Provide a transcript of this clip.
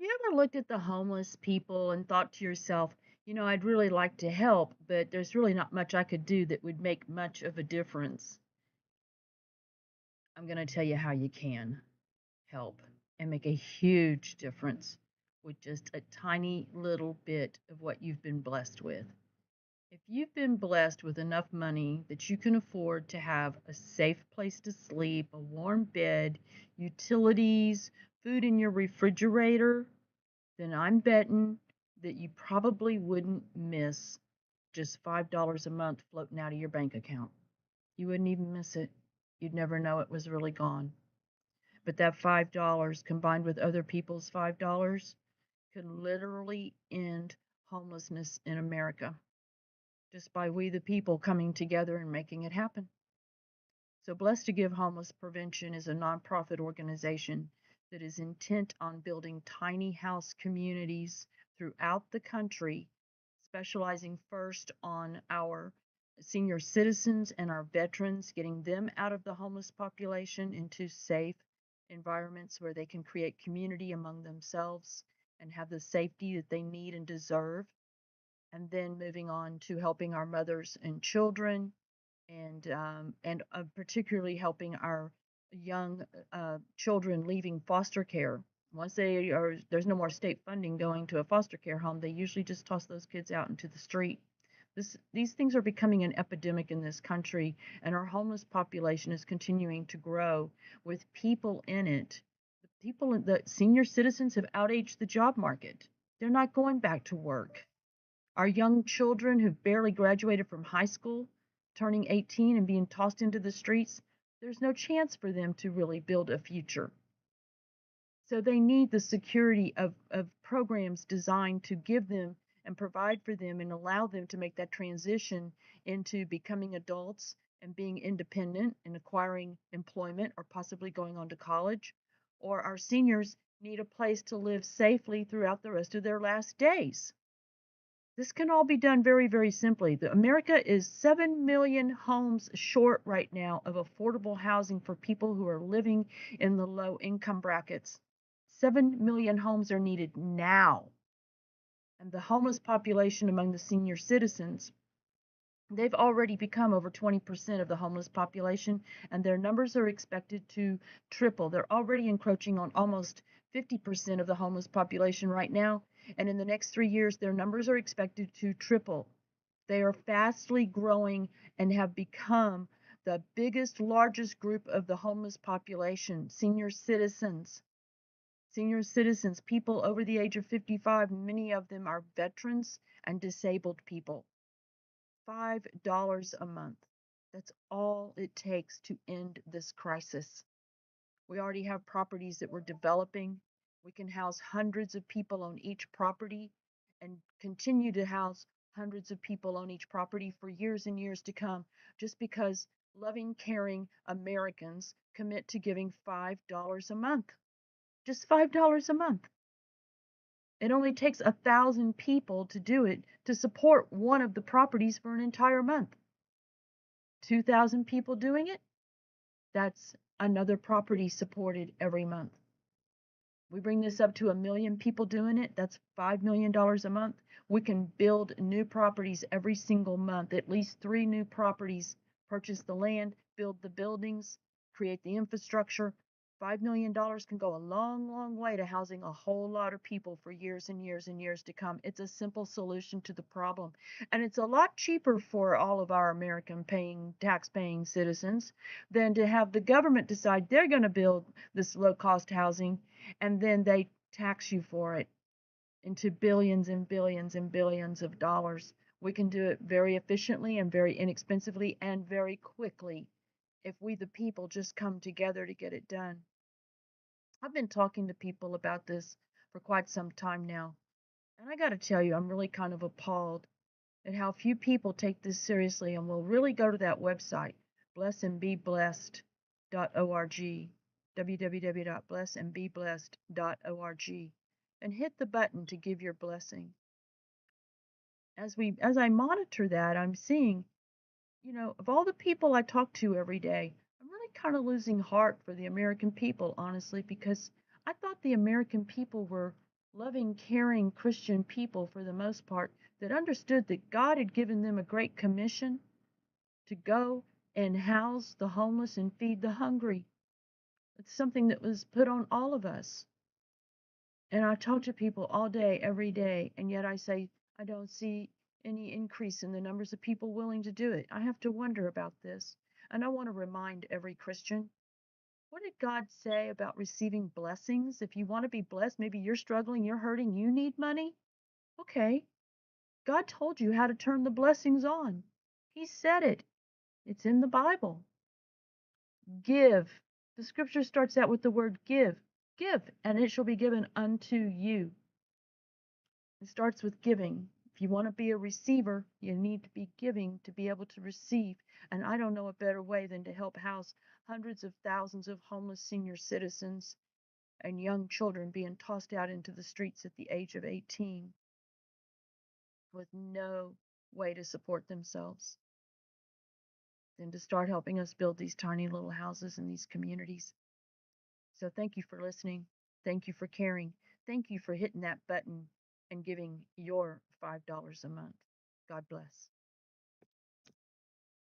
you ever looked at the homeless people and thought to yourself, I'd really like to help, but there's really not much I could do that would make much of a difference? I'm going to tell you how you can help and make a huge difference with just a tiny little bit of what you've been blessed with. If you've been blessed with enough money that you can afford to have a safe place to sleep, a warm bed, utilities, food in your refrigerator, then I'm betting that you probably wouldn't miss just $5 a month floating out of your bank account. You wouldn't even miss it. You'd never know it was really gone. But that $5 combined with other people's $5 could literally end homelessness in America just by we the people coming together and making it happen. So, Blessed to Give Homeless Prevention is a nonprofit organization that is intent on building tiny house communities throughout the country, specializing first on our senior citizens and our veterans, getting them out of the homeless population into safe environments where they can create community among themselves and have the safety that they need and deserve. And then moving on to helping our mothers and children and particularly helping our young children leaving foster care. Once there's no more state funding going to a foster care home, they usually just toss those kids out into the street. These things are becoming an epidemic in this country, and our homeless population is continuing to grow with people in it. The senior citizens have outaged the job market. They're not going back to work. Our young children who've barely graduated from high school, turning 18 and being tossed into the streets, there's no chance for them to really build a future. So they need the security of programs designed to give them and provide for them and allow them to make that transition into becoming adults and being independent and acquiring employment or possibly going on to college. Or our seniors need a place to live safely throughout the rest of their last days. This can all be done very, very simply. America is 7 million homes short right now of affordable housing for people who are living in the low income brackets. 7 million homes are needed now. And the homeless population among the senior citizens, they've already become over 20% of the homeless population, and their numbers are expected to triple. They're already encroaching on almost 50% of the homeless population right now, and in the next 3 years, their numbers are expected to triple. They are fastly growing and have become the biggest, largest group of the homeless population, senior citizens. Senior citizens, people over the age of 55, many of them are veterans and disabled people. $5 a month. That's all it takes to end this crisis. We already have properties that we're developing. We can house hundreds of people on each property and continue to house hundreds of people on each property for years and years to come just because loving, caring Americans commit to giving $5 a month. Just $5 a month. It only takes 1,000 people to do it to support one of the properties for an entire month. 2,000 people doing it, that's another property supported every month. We bring this up to 1 million people doing it, that's $5 million a month. We can build new properties every single month, at least 3 new properties, purchase the land, build the buildings, create the infrastructure. $5 million can go a long, long way to housing a whole lot of people for years and years and years to come. It's a simple solution to the problem. And it's a lot cheaper for all of our American tax paying citizens than to have the government decide they're going to build this low cost housing and then they tax you for it into billions and billions and billions of dollars. We can do it very efficiently and very inexpensively and very quickly if we, the people, just come together to get it done. I've been talking to people about this for quite some time now, and I got to tell you, I'm really kind of appalled at how few people take this seriously and will really go to that website, blessandbeblessed.org, www.blessandbeblessed.org, and hit the button to give your blessing. As I monitor that, I'm seeing, of all the people I talk to every day, I'm really kind of losing heart for the American people, honestly, because I thought the American people were loving, caring Christian people for the most part that understood that God had given them a great commission to go and house the homeless and feed the hungry. It's something that was put on all of us. And I talk to people all day, every day, and yet I say, I don't see any increase in the numbers of people willing to do it. I have to wonder about this. And I want to remind every Christian, what did God say about receiving blessings? If you want to be blessed, maybe you're struggling, you're hurting, you need money. Okay, God told you how to turn the blessings on. He said it. It's in the Bible. Give. The scripture starts out with the word give. Give, and it shall be given unto you. It starts with giving. If you want to be a receiver, you need to be giving to be able to receive. And I don't know a better way than to help house hundreds of thousands of homeless senior citizens and young children being tossed out into the streets at the age of 18 with no way to support themselves than to start helping us build these tiny little houses in these communities. So thank you for listening. Thank you for caring. Thank you for hitting that button and giving your $5 a month. God bless.